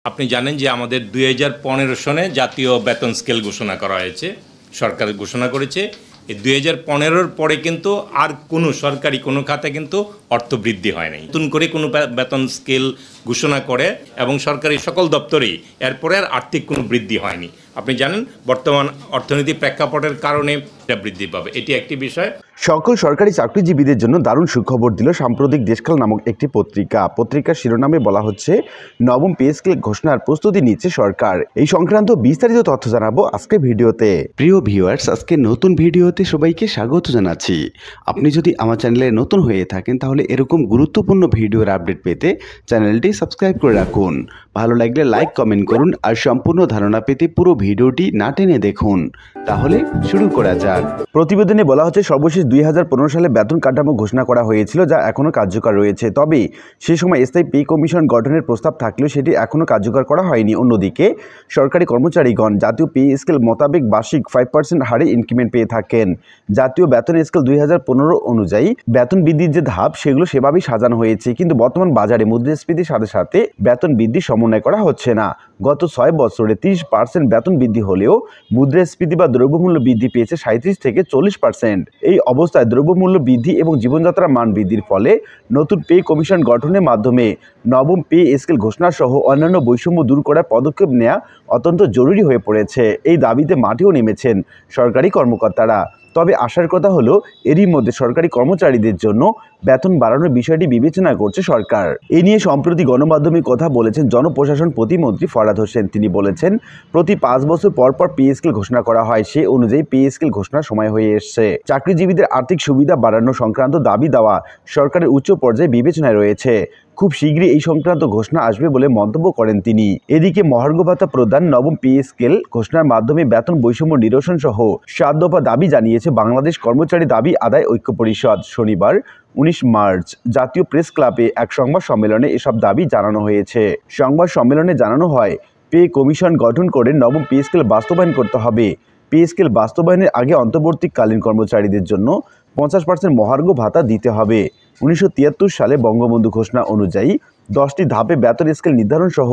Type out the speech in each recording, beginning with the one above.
আপনি জানেন যে আমাদের 2015 সনে জাতীয় বেতন স্কেল ঘোষণা করা হয়েছে, সরকার ঘোষণা করেছে। এই 2015-র পরে কিন্তু আর কোনো সরকারি কোনো খাতে কিন্তু অর্থ বৃদ্ধি হয় নাই। নতুন করে কোনো বেতন স্কেল ঘোষণা করে এবং সরকারি সকল দপ্তরেই এরপরে আর আর্থিক কোনো বৃদ্ধি হয়নি। আপনি জানেন বর্তমান অর্থনীতি প্রেক্ষাপটের কারণে এটা বৃদ্ধি পাবে, এটি একটি বিষয়। সকল সরকারি চাকরিজীবীদের জন্য দারুণ সুখবর দিল সাম্প্রতিক দেশকাল নামক একটি পত্রিকা। পত্রিকার শিরোনামে বলা হচ্ছে, নবম পে স্কেল ঘোষণার প্রস্তুতি নিচ্ছে সরকার। এই সংক্রান্ত বিস্তারিত তথ্য জানাবো আজকে ভিডিওতে। প্রিয় ভিউয়ার্স, আজকে নতুন ভিডিওতে সবাইকে স্বাগত জানাচ্ছি। আপনি যদি আমার চ্যানেলে নতুন হয়ে থাকেন তাহলে এরকম গুরুত্বপূর্ণ ভিডিওর আপডেট পেতে চ্যানেলটি সাবস্ক্রাইব করে রাখুন। ভালো লাগলে লাইক কমেন্ট করুন আর সম্পূর্ণ ধারণা পেতে পুরো ভিডিওটি না টেনে দেখুন। তাহলে শুরু করা যাক। প্রতিবেদনে বলা হচ্ছে, সর্বশেষ 2015 সালে বেতন কাঠামো ঘোষণা করা হয়েছিল, যা এখনও কার্যকর রয়েছে। তবে সে সময় স্থায়ী পে কমিশন গঠনের প্রস্তাব থাকলেও সেটি এখনও কার্যকর করা হয়নি। অন্যদিকে সরকারি কর্মচারীগণ জাতীয় পে স্কেল মোতাবেক বার্ষিক 5% হারে ইনক্রিমেন্ট পেয়ে থাকেন। জাতীয় বেতন স্কেল 2015 অনুযায়ী বেতন বৃদ্ধির যে ধাপ, সেগুলো সেভাবেই সাজানো হয়েছে। কিন্তু বর্তমান বাজারে মুদ্রাস্ফীতির সাথে সাথে বেতন বৃদ্ধি সমন্বয় করা হচ্ছে না। গত 6 বছরে 30% বেতন বৃদ্ধি হলেও মুদ্রাস্ফীতি বা দ্রব্যমূল্য বৃদ্ধি পেয়েছে 37 থেকে 40%। এই অবস্থায় দ্রব্যমূল্য বৃদ্ধি এবং জীবনযাত্রার মান বৃদ্ধির ফলে নতুন পে কমিশন গঠনের মাধ্যমে নবম পে স্কেল ঘোষণা সহ অন্যান্য বৈষম্য দূর করার পদক্ষেপ নেওয়া অত্যন্ত জরুরি হয়ে পড়েছে। এই দাবিতে মাঠেও নেমেছেন সরকারি কর্মকর্তারা। তবে আশার কথা হলো, এরই মধ্যে সরকারি কর্মচারীদের জন্য বেতন বাড়ানোর বিষয়টি বিবেচনা করছে সরকার। এ নিয়ে সম্প্রতি গণমাধ্যমে কথা বলেছেন জনপ্রশাসন প্রতিমন্ত্রী ফরহাদ হোসেন। তিনি বলেছেন, প্রতি 5 বছর পর পর পে স্কেল ঘোষণা করা হয়, সে অনুযায়ী পে স্কেল ঘোষণার সময় হয়ে এসছে। চাকরিজীবীদের আর্থিক সুবিধা বাড়ানো সংক্রান্ত দাবি দেওয়া সরকারের উচ্চ পর্যায়ে বিবেচনায় রয়েছে। খুব শীঘ্রই এই সংক্রান্ত ঘোষণা আসবে বলে মন্তব্য করেন তিনি। এদিকে মহার্ঘ ভাতা প্রদান, নবম পে স্কেল ঘোষণার মাধ্যমে বেতন বৈষম্য নিরসন সহ 7 দফা দাবি জানিয়েছে বাংলাদেশ কর্মচারী দাবি আদায় ঐক্য পরিষদ। শনিবার 19 মার্চ জাতীয় প্রেস ক্লাবে এক সংবাদ সম্মেলনে এসব দাবি জানানো হয়েছে। সংবাদ সম্মেলনে জানানো হয়, পে কমিশন গঠন করে নবম পে স্কেল বাস্তবায়ন করতে হবে। পে স্কেল বাস্তবায়নের আগে অন্তর্বর্তীকালীন কর্মচারীদের জন্য 50% মহার্ঘ ভাতা দিতে হবে। 1973 সালে বঙ্গবন্ধু ঘোষণা অনুযায়ী 10টি ধাপে বেতন স্কেল নির্ধারণ সহ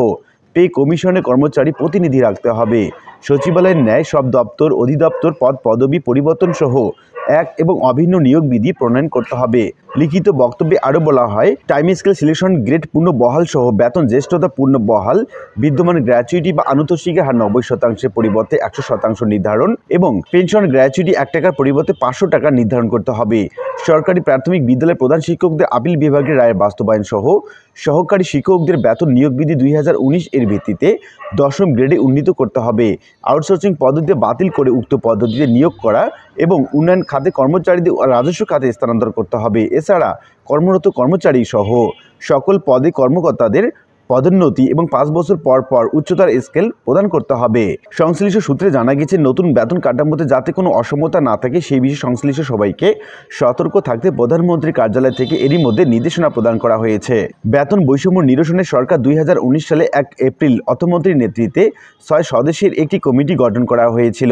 পে কমিশনে কর্মচারী প্রতিনিধি রাখতে হবে। সচিবালয়ের ন্যায় সব দপ্তর, অধিদপ্তর, পদ পদবি পরিবর্তন সহ এক এবং অভিন্ন নিয়োগ বিধি প্রণয়ন করতে হবে। লিখিত বক্তব্যে আরও বলা হয়, টাইম স্কেল সিলেকশন গ্রেড পূর্ণ বহাল সহ বেতন জ্যেষ্ঠতা পূর্ণ বহাল, বিদ্যমান গ্র্যাচুইটি বা আনুতোষিকের হার 90% পরিবর্তে 100% নির্ধারণ এবং পেনশন গ্র্যাচুইটি 1 টাকার পরিবর্তে 500 টাকা নির্ধারণ করতে হবে। সরকারি প্রাথমিক বিদ্যালয়ের প্রধান শিক্ষকদের আপিল বিভাগের রায়ের বাস্তবায়ন সহ সহকারী শিক্ষকদের বেতন নিয়োগ বিধি 2019 এর ভিত্তিতে 10ম গ্রেডে উন্নীত করতে হবে। আউটসোর্সিং পদ্ধতি বাতিল করে উক্ত পদ্ধতিতে নিয়োগ করা এবং উন্নয়ন খাতে কর্মচারীদের রাজস্ব খাতে স্থানান্তর করতে হবে। এছাড়া কর্মরত কর্মচারী সহ সকল পদে কর্মকর্তাদের পদোন্নতি এবং 5 বছর পর পর উচ্চতর স্কেল প্রদান করতে হবে। সংশ্লিষ্ট সূত্রে জানা গেছে, নতুন বেতন কাঠামোতে যাতে কোনো অসমতা না থাকে সেই বিষয়ে সংশ্লিষ্ট সবাইকে সতর্ক থাকতে প্রধানমন্ত্রীর কার্যালয় থেকে এরই মধ্যে নির্দেশনা প্রদান করা হয়েছে। বেতন বৈষম্য নিরসনে সরকার 2019 সালে 1 এপ্রিল অর্থমন্ত্রীর নেতৃত্বে 6 সদস্যের একটি কমিটি গঠন করা হয়েছিল।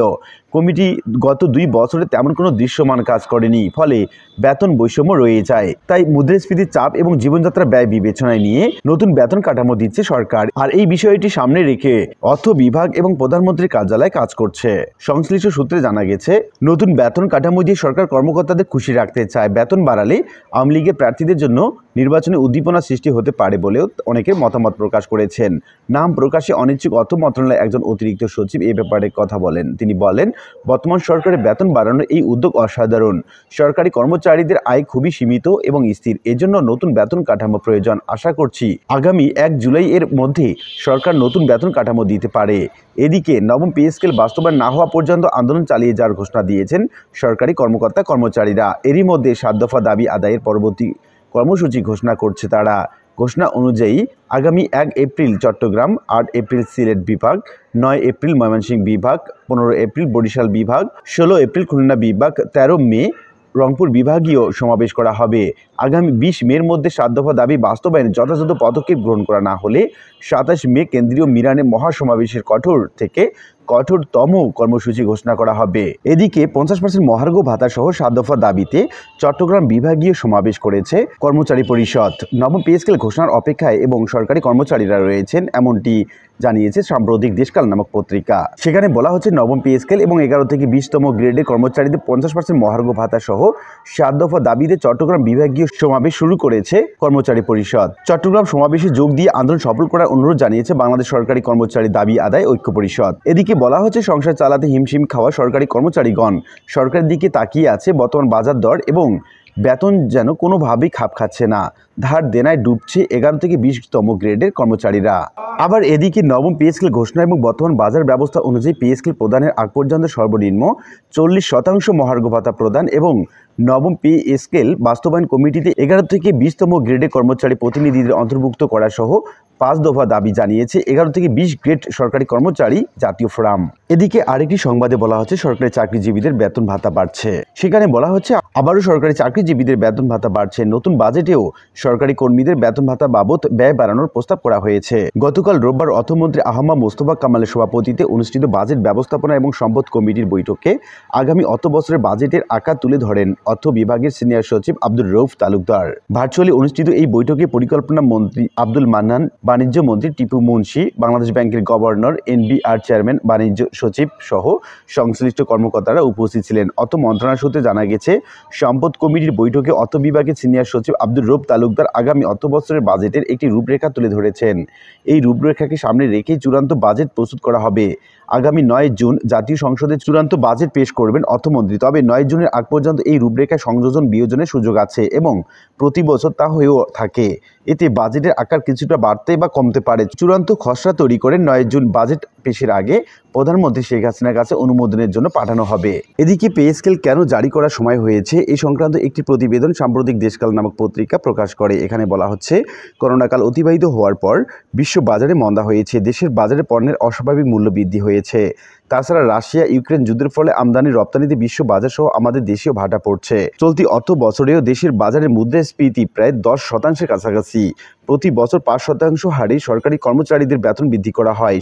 কমিটি গত 2 বছরে তেমন কোনো দৃশ্যমান কাজ করেনি, ফলে বেতন বৈষম্য রয়ে যায়। তাই মুদ্রাস্ফীতির চাপ এবং জীবনযাত্রা ব্যয় বিবেচনায় নিয়ে নতুন বেতন কাঠামো দিচ্ছে সরকার। আর এই বিষয়টি সামনে রেখে অর্থ বিভাগ এবং প্রধানমন্ত্রীর কার্যালয় কাজ করছে। সংশ্লিষ্ট সূত্রে জানা গেছে, নতুন বেতন কাঠামো দিয়ে সরকার কর্মকর্তাদের খুশি রাখতে চায়। বেতন বাড়ালে আওয়ামী লীগের প্রার্থীদের জন্য নির্বাচনে উদ্দীপনা সৃষ্টি হতে পারে বলেও অনেকে মতামত প্রকাশ করেছেন। নাম প্রকাশে অনিচ্ছুক অর্থ মন্ত্রণালয়ের একজন অতিরিক্ত সচিব এ ব্যাপারে কথা বলেন। তিনি বলেন, বর্তমান সরকারের বেতন বাড়ানোর এই উদ্যোগ অসাধারণ। সরকারি কর্মচারীদের আয় খুবই সীমিত এবং স্থির, এজন্য নতুন বেতন কাঠামো প্রয়োজন। আশা করছি আগামী 1 জুলাই এর মধ্যে সরকার নতুন বেতন কাঠামো দিতে পারে। এদিকে নবম পে স্কেল বাস্তবায়ন না হওয়া পর্যন্ত আন্দোলন চালিয়ে যাওয়ার ঘোষণা দিয়েছেন সরকারি কর্মকর্তা কর্মচারীরা। এরই মধ্যে 7 দফা দাবি আদায়ের পরবর্তী কর্মসূচি ঘোষণা করছে তারা। ঘোষণা অনুযায়ী আগামী 1 এপ্রিল চট্টগ্রাম, 8 এপ্রিল সিলেট বিভাগ, 9 এপ্রিল ময়মনসিংহ বিভাগ, 15 এপ্রিল বরিশাল বিভাগ, 16 এপ্রিল খুলনা বিভাগ, 13 মে রংপুর বিভাগীয় সমাবেশ করা হবে। আগামী 20 মের মধ্যে 7 দফা দাবি বাস্তবায়নে যথাযথ পদক্ষেপ গ্রহণ করা না হলে 27 মে কেন্দ্রীয় মিরানে মহাসমাবেশের কঠোর থেকে কঠোরতম কর্মসূচি ঘোষণা করা হবে। এদিকে 50% মহার্ঘ ভাতা সহ 7 দফা দাবিতে চট্টগ্রাম বিভাগীয় সমাবেশ করেছে কর্মচারী পরিষদ। নবম পে স্কেল ঘোষণার অপেক্ষায় এবং সরকারি কর্মচারীরা রয়েছেন, এমনটি জানিয়েছে সাম্প্রতিক দেশকাল নামক পত্রিকা। সেখানে বলা হচ্ছে নবম পে স্কেল এবং 11 থেকে 20তম গ্রেডের কর্মচারীদের 50% মহার্ঘ ভাতা সহ 7 দফা দাবিতে চট্টগ্রাম বিভাগীয় সমাবেশ শুরু করেছে কর্মচারী পরিষদ। চট্টগ্রাম সমাবেশে যোগ দিয়ে আন্দোলন সফল করার অনুরোধ জানিয়েছে বাংলাদেশ সরকারি কর্মচারী দাবি আদায় ঐক্য পরিষদ। এদিকে বলা হচ্ছে সংসার চালাতে হিমশিম খাওয়া সরকারি কর্মচারীগণ সরকারের দিকে তাকিয়ে আছে। বর্তমান বাজার দর এবং বেতন যেন কোনোভাবেই খাপ খাচ্ছে না। ধার দেনায় ডুবছে 11 থেকে 20তম গ্রেডের কর্মচারীরা। আবার এদিকে নবম পে স্কেল ঘোষণা এবং বর্তমান বাজার ব্যবস্থা অনুযায়ী পে স্কেল প্রদানের আগ পর্যন্ত সর্বনিম্ন 40% মহার্ঘ ভাতা প্রদান এবং নবম পে স্কেল বাস্তবায়ন কমিটিতে 11 থেকে 20তম গ্রেডের কর্মচারী প্রতিনিধিদের অন্তর্ভুক্ত করা সহ 5 দফা দাবি জানিয়েছে 11 থেকে 20 গ্রেড সরকারি কর্মচারী জাতীয় ফোরাম। এদিকে আরেকটি সংবাদে বলা হচ্ছে সরকারি চাকরিজীবীদের বেতন ভাতা বাড়ছে। সেখানে বলা হচ্ছে আবারও সরকারি চাকরিজীবীদের বেতন ভাতা বাড়ছে। নতুন বাজেটেও সরকারি কর্মীদের বেতন ভাতা বাবদ ব্যয় বাড়ানোর প্রস্তাব করা হয়েছে। গতকাল রোববার অর্থমন্ত্রী আহমদ মোস্তফা কামালের সভাপতিত্বে অনুষ্ঠিত বাজেট ব্যবস্থাপনা এবং সম্পদ কমিটির বৈঠকে আগামী অর্থ বছরের বাজেটের আকার তুলে ধরেন অর্থ বিভাগের সিনিয়র সচিব আব্দুর রউফ তালুকদার। ভার্চুয়ালি অনুষ্ঠিত এই বৈঠকে পরিকল্পনা মন্ত্রী আব্দুল মান্নান, বাণিজ্য মন্ত্রী টিপু মুন্সি, বাংলাদেশ ব্যাংকের গভর্নর, এনবিআর চেয়ারম্যান, বাণিজ্য সচিব সহ সংশ্লিষ্ট কর্মকর্তারা উপস্থিত ছিলেন। অর্থ মন্ত্রণালয় সূত্রে জানা গেছে সম্পদ কমিটির বৈঠকে অর্থ বিভাগের সিনিয়র সচিব আব্দুর রউফ তালুকদার আগামী অর্থ বছরের বাজেটের একটি রূপরেখা তুলে ধরেছেন। এই রূপরেখাকে সামনে রেখেই চূড়ান্ত বাজেট প্রস্তুত করা হবে। আগামী 9 জুন জাতীয় সংসদে চূড়ান্ত বাজেট পেশ করবেন অর্থমন্ত্রী। তবে 9 জুনের আগ পর্যন্ত এই রূপরেখায় সংযোজন বিয়োজনের সুযোগ আছে এবং প্রতি বছর তা হয়েও থাকে। এতে বাজেটের আকার কিছুটা বাড়তে বা কমতে পারে। চূড়ান্ত খসড়া তৈরি করে 9 জুন বাজেট পেশের আগে প্রধানমন্ত্রী শেখ হাসিনার কাছে অনুমোদনের জন্য পাঠানো হবে। এদিকে পে স্কেল কেন জারি করার সময় হয়েছে এই সংক্রান্ত একটি প্রতিবেদন সাম্প্রতিক দেশকাল নামক পত্রিকা প্রকাশ করে। এখানে বলা হচ্ছে করোনাকাল অতিবাহিত হওয়ার পর বিশ্ব বাজারে মন্দা হয়েছে। দেশের বাজারে পণ্যের অস্বাভাবিক মূল্য বৃদ্ধি হয়েছে। তাছাড়া রাশিয়া ইউক্রেন যুদ্ধের ফলে আমদানি রপ্তানিতে বিশ্ব বাজার সহ আমাদের দেশেও ভাটা পড়ছে। চলতি অর্থ বছরেও দেশের বাজারের মুদ্রাস্ফীতি প্রায় 10% কাছাকাছি। প্রতি বছর 5% হারে সরকারি কর্মচারীদের বেতন বৃদ্ধি করা হয়।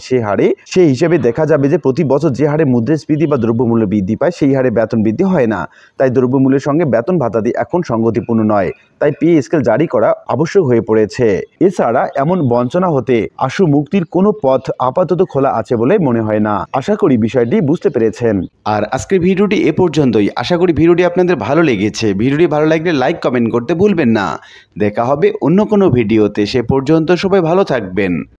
সেই হিসেবে দেখা যাবে যে প্রতি বছর যে হারে মুদ্রাস্ফীতি বা দ্রব্যমূল্য বৃদ্ধি পায় সেই হারে বেতন বৃদ্ধি হয় না। তাই দ্রব্যমূল্যের সঙ্গে বেতন ভাতাদি এখন সঙ্গতিপূর্ণ নয়। তাই পে স্কেল জারি করা আবশ্যক হয়ে পড়েছে। এছাড়া এমন বঞ্চনা হতে আশু মুক্তির কোনো পথ আপাতত খোলা আছে বলে মনে হয় না। আশা করি বিষয়টি বুঝতে পেরেছেন। আর আজকের ভিডিওটি এ পর্যন্তই। আশা করি ভিডিওটি আপনাদের ভালো লেগেছে। ভিডিওটি ভালো লাগলে লাইক কমেন্ট করতে ভুলবেন না। দেখা হবে অন্য কোনো ভিডিওতে। সে পর্যন্ত সবাই ভালো থাকবেন।